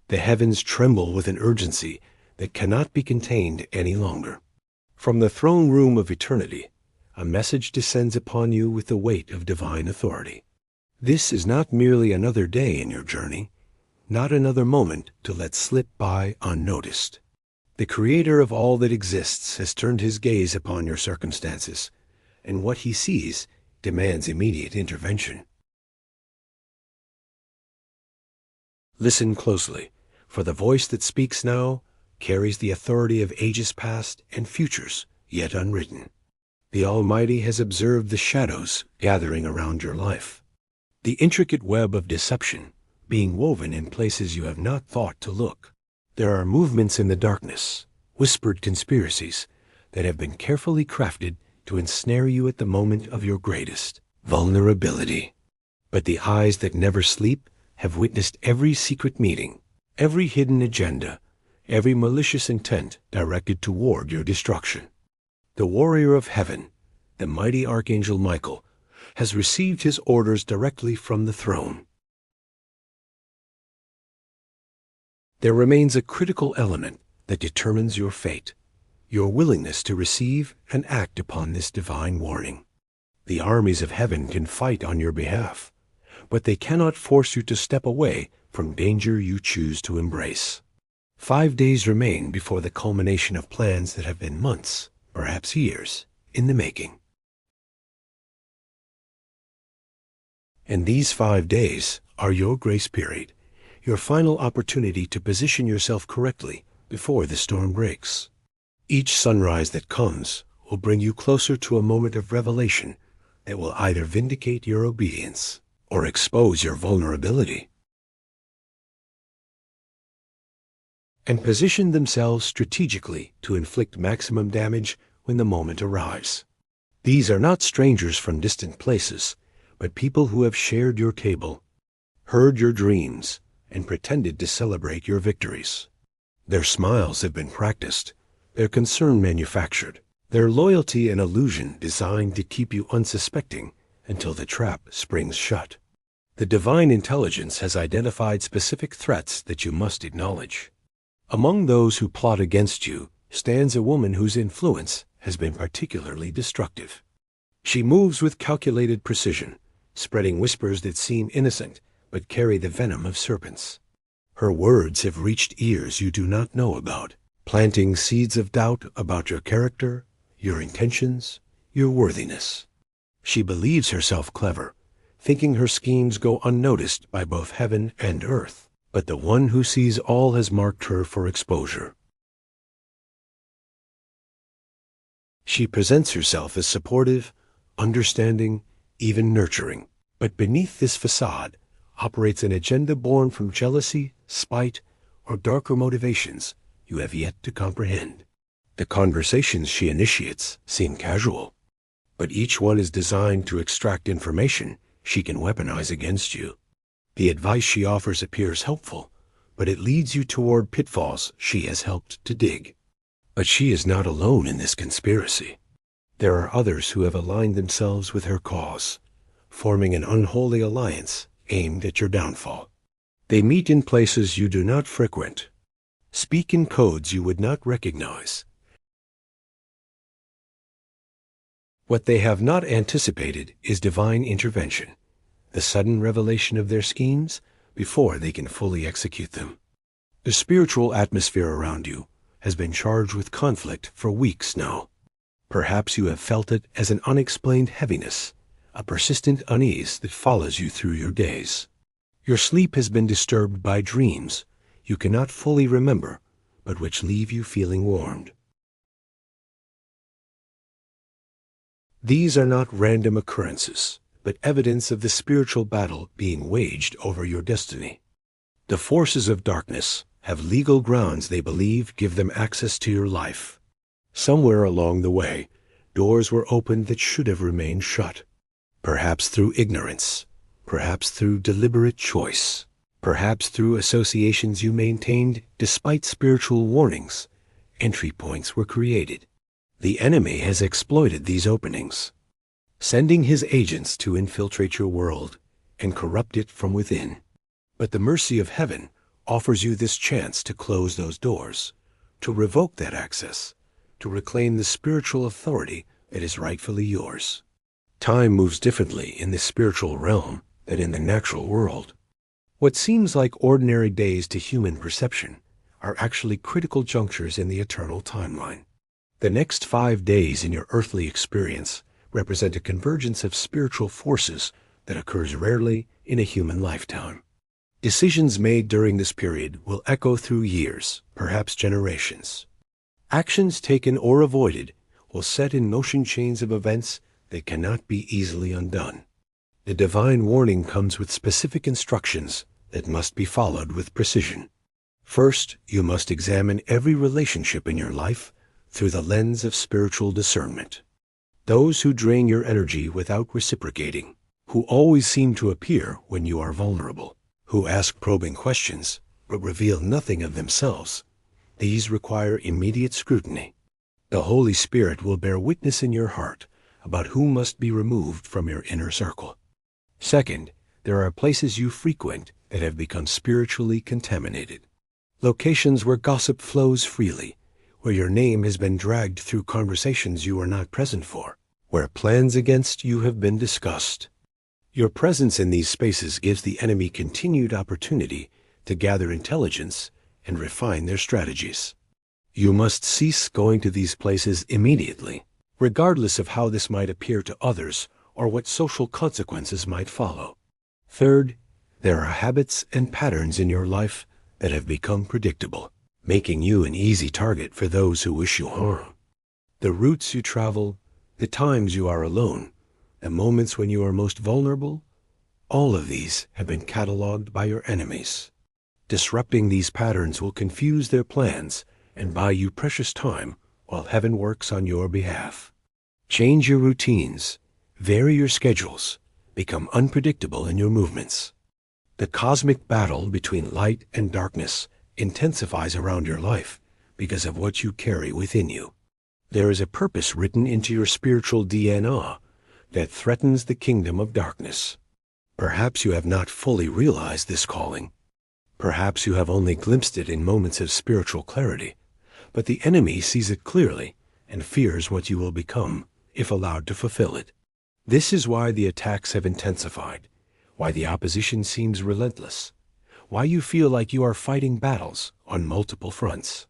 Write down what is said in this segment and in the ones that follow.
The heavens tremble with an urgency that cannot be contained any longer. From the throne room of eternity, a message descends upon you with the weight of divine authority. This is not merely another day in your journey, not another moment to let slip by unnoticed. The Creator of all that exists has turned his gaze upon your circumstances, and what he sees demands immediate intervention. Listen closely, for the voice that speaks now carries the authority of ages past and futures yet unwritten. The Almighty has observed the shadows gathering around your life, the intricate web of deception being woven in places you have not thought to look. There are movements in the darkness, whispered conspiracies that have been carefully crafted to ensnare you at the moment of your greatest vulnerability. But the eyes that never sleep have witnessed every secret meeting, every hidden agenda, every malicious intent directed toward your destruction. The warrior of heaven, the mighty Archangel Michael, has received his orders directly from the throne. There remains a critical element that determines your fate, your willingness to receive and act upon this divine warning. The armies of heaven can fight on your behalf, but they cannot force you to step away from danger you choose to embrace. 5 days remain before the culmination of plans that have been months, perhaps years, in the making. And these 5 days are your grace period, your final opportunity to position yourself correctly before the storm breaks. Each sunrise that comes will bring you closer to a moment of revelation that will either vindicate your obedience or expose your vulnerability, and position themselves strategically to inflict maximum damage when the moment arrives. These are not strangers from distant places, but people who have shared your table, heard your dreams, and pretended to celebrate your victories. Their smiles have been practiced, their concern manufactured, their loyalty an illusion designed to keep you unsuspecting until the trap springs shut. The divine intelligence has identified specific threats that you must acknowledge. Among those who plot against you stands a woman whose influence has been particularly destructive. She moves with calculated precision, spreading whispers that seem innocent but carry the venom of serpents. Her words have reached ears you do not know about, planting seeds of doubt about your character, your intentions, your worthiness. She believes herself clever, thinking her schemes go unnoticed by both heaven and earth, but the one who sees all has marked her for exposure. She presents herself as supportive, understanding, even nurturing, but beneath this facade operates an agenda born from jealousy, spite, or darker motivations you have yet to comprehend. The conversations she initiates seem casual, but each one is designed to extract information she can weaponize against you. The advice she offers appears helpful, but it leads you toward pitfalls she has helped to dig. But she is not alone in this conspiracy. There are others who have aligned themselves with her cause, forming an unholy alliance aimed at your downfall. They meet in places you do not frequent, speak in codes you would not recognize. What they have not anticipated is divine intervention, the sudden revelation of their schemes before they can fully execute them. The spiritual atmosphere around you has been charged with conflict for weeks now. Perhaps you have felt it as an unexplained heaviness, a persistent unease that follows you through your days. Your sleep has been disturbed by dreams you cannot fully remember, but which leave you feeling warmed. These are not random occurrences, but evidence of the spiritual battle being waged over your destiny. The forces of darkness have legal grounds they believe give them access to your life. Somewhere along the way, doors were opened that should have remained shut. Perhaps through ignorance, perhaps through deliberate choice, perhaps through associations you maintained despite spiritual warnings. Entry points were created. The enemy has exploited these openings, sending his agents to infiltrate your world and corrupt it from within. But the mercy of heaven offers you this chance to close those doors, to revoke that access, to reclaim the spiritual authority that is rightfully yours. Time moves differently in the spiritual realm than in the natural world. What seems like ordinary days to human perception are actually critical junctures in the eternal timeline. The next 5 days in your earthly experience represent a convergence of spiritual forces that occurs rarely in a human lifetime. Decisions made during this period will echo through years, perhaps generations. Actions taken or avoided will set in motion chains of events that cannot be easily undone. The divine warning comes with specific instructions that must be followed with precision. First, you must examine every relationship in your life through the lens of spiritual discernment. Those who drain your energy without reciprocating, who always seem to appear when you are vulnerable, who ask probing questions but reveal nothing of themselves, these require immediate scrutiny. The Holy Spirit will bear witness in your heart about who must be removed from your inner circle. Second, there are places you frequent that have become spiritually contaminated. Locations where gossip flows freely, where your name has been dragged through conversations you are not present for, where plans against you have been discussed. Your presence in these spaces gives the enemy continued opportunity to gather intelligence and refine their strategies. You must cease going to these places immediately, regardless of how this might appear to others or what social consequences might follow. Third, there are habits and patterns in your life that have become predictable, making you an easy target for those who wish you harm. The routes you travel, the times you are alone, the moments when you are most vulnerable, all of these have been cataloged by your enemies. Disrupting these patterns will confuse their plans and buy you precious time while heaven works on your behalf. Change your routines, vary your schedules, become unpredictable in your movements. The cosmic battle between light and darkness intensifies around your life because of what you carry within you. There is a purpose written into your spiritual DNA that threatens the kingdom of darkness. Perhaps you have not fully realized this calling. Perhaps you have only glimpsed it in moments of spiritual clarity, but the enemy sees it clearly and fears what you will become if allowed to fulfill it. This is why the attacks have intensified, why the opposition seems relentless, why you feel like you are fighting battles on multiple fronts.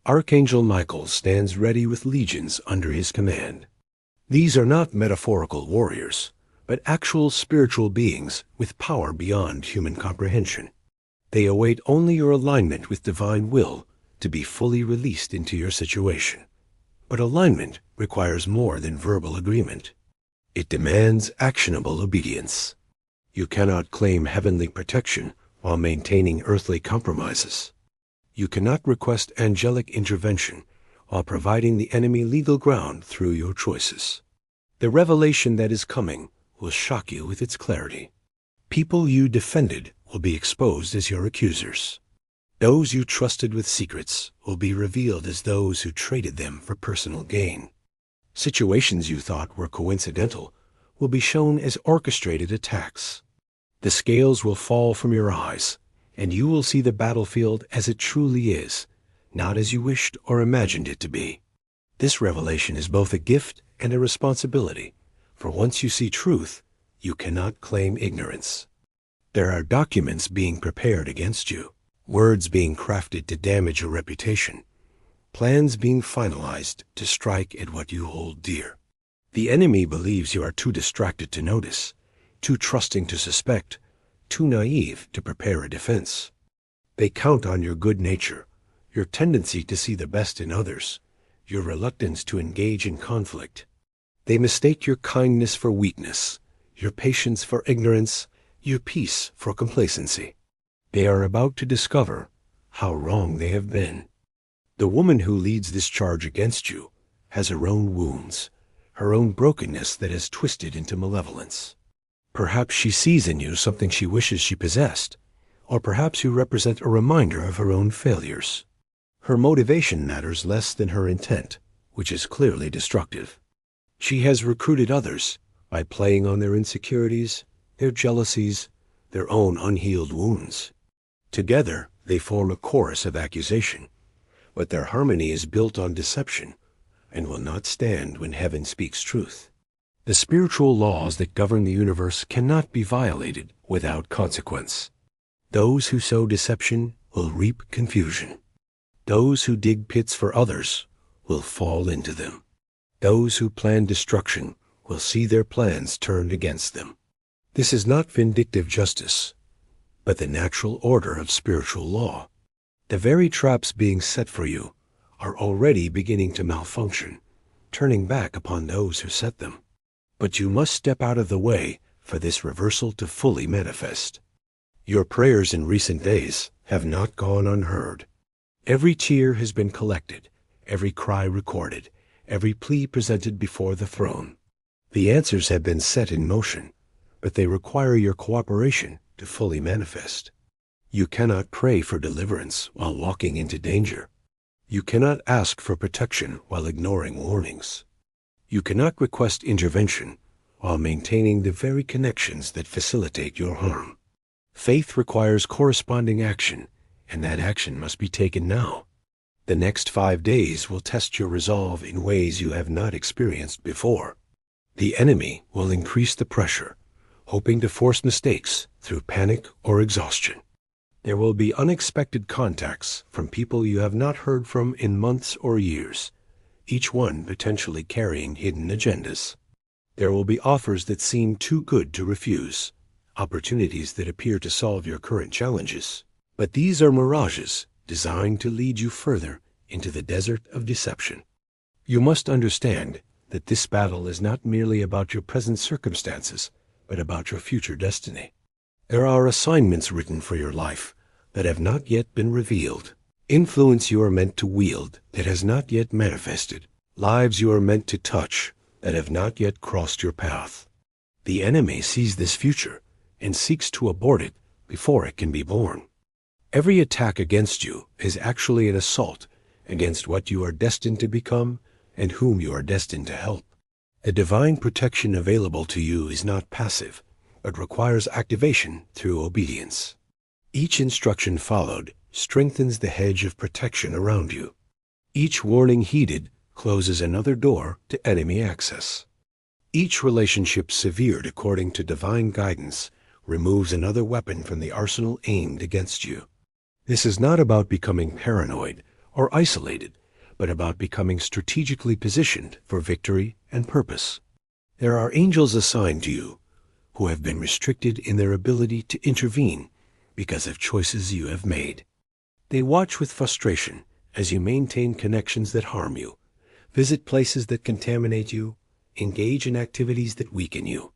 Archangel Michael stands ready with legions under his command. These are not metaphorical warriors, but actual spiritual beings with power beyond human comprehension. They await only your alignment with divine will to be fully released into your situation. But alignment requires more than verbal agreement. It demands actionable obedience. You cannot claim heavenly protection while maintaining earthly compromises. You cannot request angelic intervention while providing the enemy legal ground through your choices. The revelation that is coming will shock you with its clarity. People you defended will be exposed as your accusers. Those you trusted with secrets will be revealed as those who traded them for personal gain. Situations you thought were coincidental will be shown as orchestrated attacks. The scales will fall from your eyes, and you will see the battlefield as it truly is, not as you wished or imagined it to be. This revelation is both a gift and a responsibility, for once you see truth, you cannot claim ignorance. There are documents being prepared against you, words being crafted to damage your reputation, plans being finalized to strike at what you hold dear. The enemy believes you are too distracted to notice, too trusting to suspect, too naive to prepare a defense. They count on your good nature, your tendency to see the best in others, your reluctance to engage in conflict. They mistake your kindness for weakness, your patience for ignorance, your peace for complacency. They are about to discover how wrong they have been. The woman who leads this charge against you has her own wounds, her own brokenness that has twisted into malevolence. Perhaps she sees in you something she wishes she possessed, or perhaps you represent a reminder of her own failures. Her motivation matters less than her intent, which is clearly destructive. She has recruited others by playing on their insecurities, their jealousies, their own unhealed wounds. Together, They form a chorus of accusation, but their harmony is built on deception and will not stand when heaven speaks truth. The spiritual laws that govern the universe cannot be violated without consequence. Those who sow deception will reap confusion. Those who dig pits for others will fall into them. Those who plan destruction will see their plans turned against them. This is not vindictive justice, but the natural order of spiritual law. The very traps being set for you are already beginning to malfunction, turning back upon those who set them. But you must step out of the way for this reversal to fully manifest. Your prayers in recent days have not gone unheard. Every tear has been collected, every cry recorded, every plea presented before the throne. The answers have been set in motion, but they require your cooperation to fully manifest. You cannot pray for deliverance while walking into danger. You cannot ask for protection while ignoring warnings. You cannot request intervention while maintaining the very connections that facilitate your harm. Faith requires corresponding action, and that action must be taken now. The next 5 days will test your resolve in ways you have not experienced before. The enemy will increase the pressure, hoping to force mistakes through panic or exhaustion. There will be unexpected contacts from people you have not heard from in months or years, each one potentially carrying hidden agendas. There will be offers that seem too good to refuse, opportunities that appear to solve your current challenges. But these are mirages designed to lead you further into the desert of deception. You must understand that this battle is not merely about your present circumstances, but about your future destiny. There are assignments written for your life that have not yet been revealed. Influence you are meant to wield that has not yet manifested. Lives you are meant to touch that have not yet crossed your path. The enemy sees this future and seeks to abort it before it can be born. Every attack against you is actually an assault against what you are destined to become and whom you are destined to help. The divine protection available to you is not passive, but requires activation through obedience. Each instruction followed strengthens the hedge of protection around you. Each warning heeded closes another door to enemy access. Each relationship severed according to divine guidance removes another weapon from the arsenal aimed against you. This is not about becoming paranoid or isolated, but about becoming strategically positioned for victory and purpose. There are angels assigned to you who have been restricted in their ability to intervene because of choices you have made. They watch with frustration as you maintain connections that harm you, visit places that contaminate you, engage in activities that weaken you.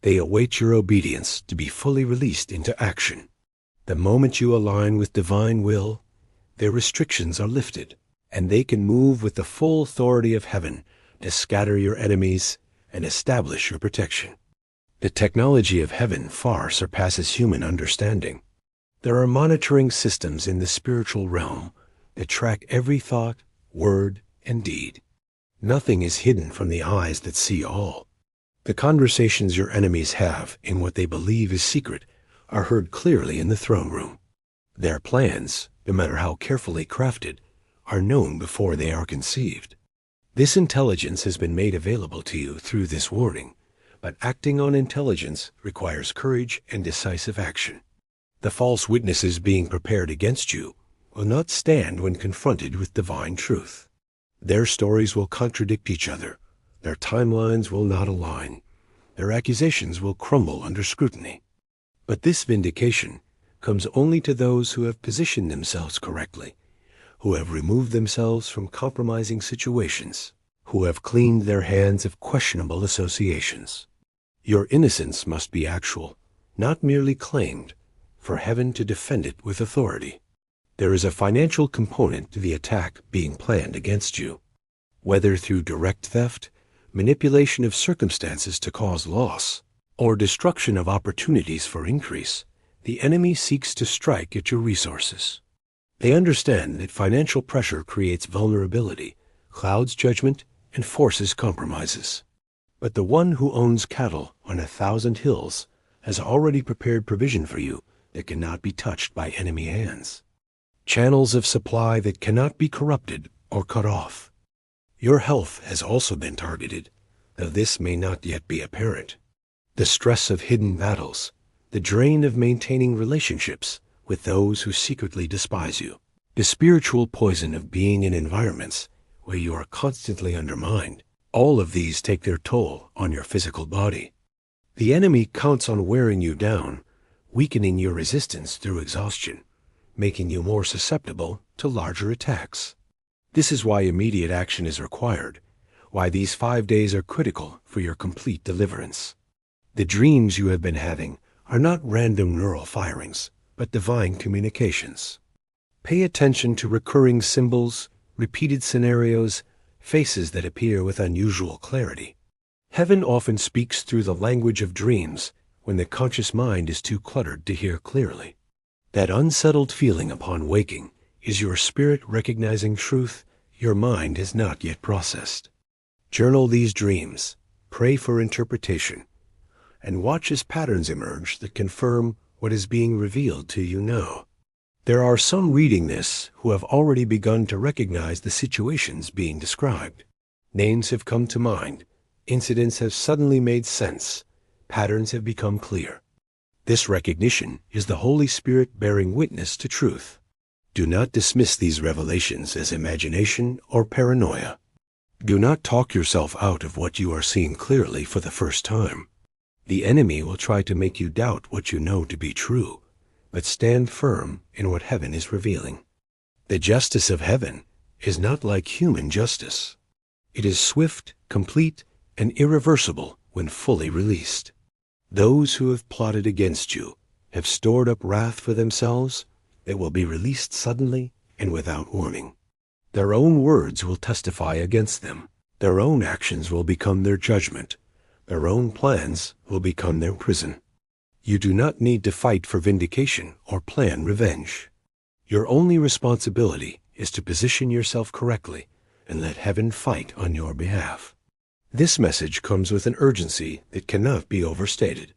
They await your obedience to be fully released into action. The moment you align with divine will, their restrictions are lifted, and they can move with the full authority of heaven to scatter your enemies and establish your protection. The technology of heaven far surpasses human understanding. There are monitoring systems in the spiritual realm that track every thought, word, and deed. Nothing is hidden from the eyes that see all. The conversations your enemies have in what they believe is secret are heard clearly in the throne room. Their plans, no matter how carefully crafted, are known before they are conceived. This intelligence has been made available to you through this warning, but acting on intelligence requires courage and decisive action. The false witnesses being prepared against you will not stand when confronted with divine truth. Their stories will contradict each other. Their timelines will not align. Their accusations will crumble under scrutiny. But this vindication comes only to those who have positioned themselves correctly, who have removed themselves from compromising situations, who have cleaned their hands of questionable associations. Your innocence must be actual, not merely claimed, for heaven to defend it with authority. There is a financial component to the attack being planned against you. Whether through direct theft, manipulation of circumstances to cause loss, or destruction of opportunities for increase, the enemy seeks to strike at your resources. They understand that financial pressure creates vulnerability, clouds judgment, and forces compromises. But the one who owns cattle on 1,000 hills has already prepared provision for you that cannot be touched by enemy hands. channels of supply that cannot be corrupted or cut off. Your health has also been targeted, though this may not yet be apparent. The stress of hidden battles, the drain of maintaining relationships with those who secretly despise you, the spiritual poison of being in environments where you are constantly undermined, all of these take their toll on your physical body. The enemy counts on wearing you down, weakening your resistance through exhaustion, making you more susceptible to larger attacks. This is why immediate action is required, why these 5 days are critical for your complete deliverance. The dreams you have been having are not random neural firings, but divine communications. Pay attention to recurring symbols, repeated scenarios, faces that appear with unusual clarity. Heaven often speaks through the language of dreams when the conscious mind is too cluttered to hear clearly. That unsettled feeling upon waking is your spirit recognizing truth your mind has not yet processed. Journal these dreams, pray for interpretation, and watch as patterns emerge that confirm what is being revealed to you now. There are some reading this who have already begun to recognize the situations being described. Names have come to mind, incidents have suddenly made sense, patterns have become clear. This recognition is the Holy Spirit bearing witness to truth. Do not dismiss these revelations as imagination or paranoia. Do not talk yourself out of what you are seeing clearly for the first time. The enemy will try to make you doubt what you know to be true, but stand firm in what heaven is revealing. The justice of heaven is not like human justice. It is swift, complete, and irreversible when fully released. Those who have plotted against you have stored up wrath for themselves that will be released suddenly and without warning. Their own words will testify against them. Their own actions will become their judgment. Their own plans will become their prison. You do not need to fight for vindication or plan revenge. Your only responsibility is to position yourself correctly and let heaven fight on your behalf. This message comes with an urgency that cannot be overstated.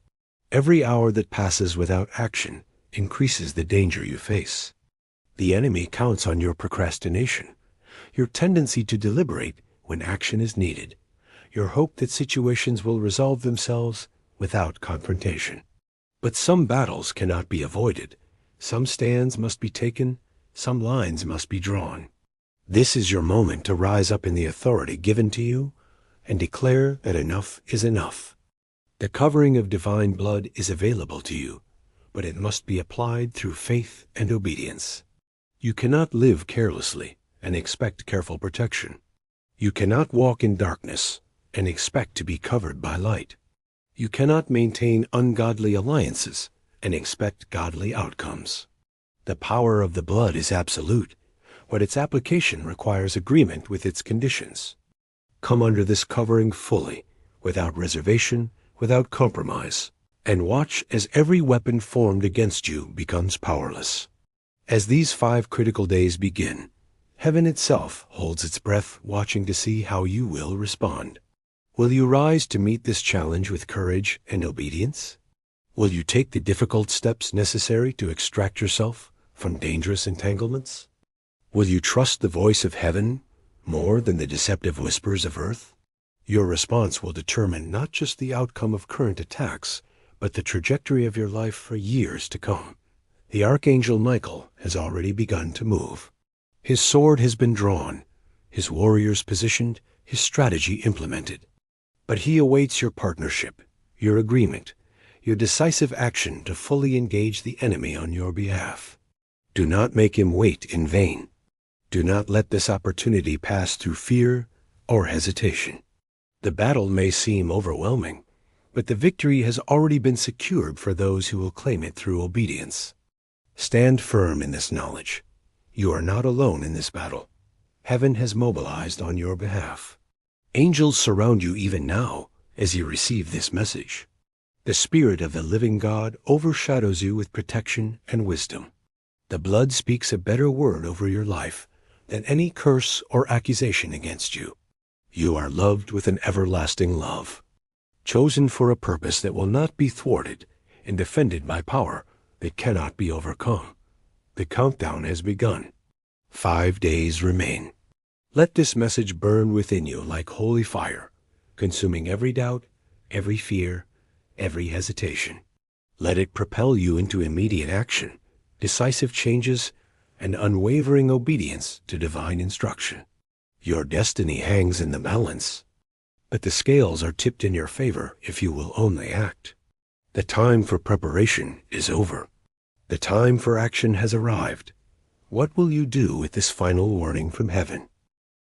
Every hour that passes without action increases the danger you face. The enemy counts on your procrastination, your tendency to deliberate when action is needed, your hope that situations will resolve themselves without confrontation. But some battles cannot be avoided. Some stands must be taken. Some lines must be drawn. This is your moment to rise up in the authority given to you and declare that enough is enough. The covering of divine blood is available to you, but it must be applied through faith and obedience. You cannot live carelessly and expect careful protection. You cannot walk in darkness and expect to be covered by light. You cannot maintain ungodly alliances and expect godly outcomes. The power of the blood is absolute, but its application requires agreement with its conditions. Come under this covering fully, without reservation, without compromise, and watch as every weapon formed against you becomes powerless. As these 5 critical days begin, heaven itself holds its breath, watching to see how you will respond. Will you rise to meet this challenge with courage and obedience? Will you take the difficult steps necessary to extract yourself from dangerous entanglements? Will you trust the voice of heaven more than the deceptive whispers of earth? Your response will determine not just the outcome of current attacks, but the trajectory of your life for years to come. The Archangel Michael has already begun to move. His sword has been drawn, his warriors positioned, his strategy implemented. But he awaits your partnership, your agreement, your decisive action to fully engage the enemy on your behalf. Do not make him wait in vain. Do not let this opportunity pass through fear or hesitation. The battle may seem overwhelming, but the victory has already been secured for those who will claim it through obedience. Stand firm in this knowledge. You are not alone in this battle. Heaven has mobilized on your behalf. Angels surround you even now as you receive this message. The Spirit of the living God overshadows you with protection and wisdom. The blood speaks a better word over your life than any curse or accusation against you. You are loved with an everlasting love, chosen for a purpose that will not be thwarted and defended by power that cannot be overcome. The countdown has begun. 5 days remain. Let this message burn within you like holy fire, consuming every doubt, every fear, every hesitation. Let it propel you into immediate action, decisive changes, and unwavering obedience to divine instruction. Your destiny hangs in the balance, but the scales are tipped in your favor if you will only act. The time for preparation is over. The time for action has arrived. What will you do with this final warning from heaven?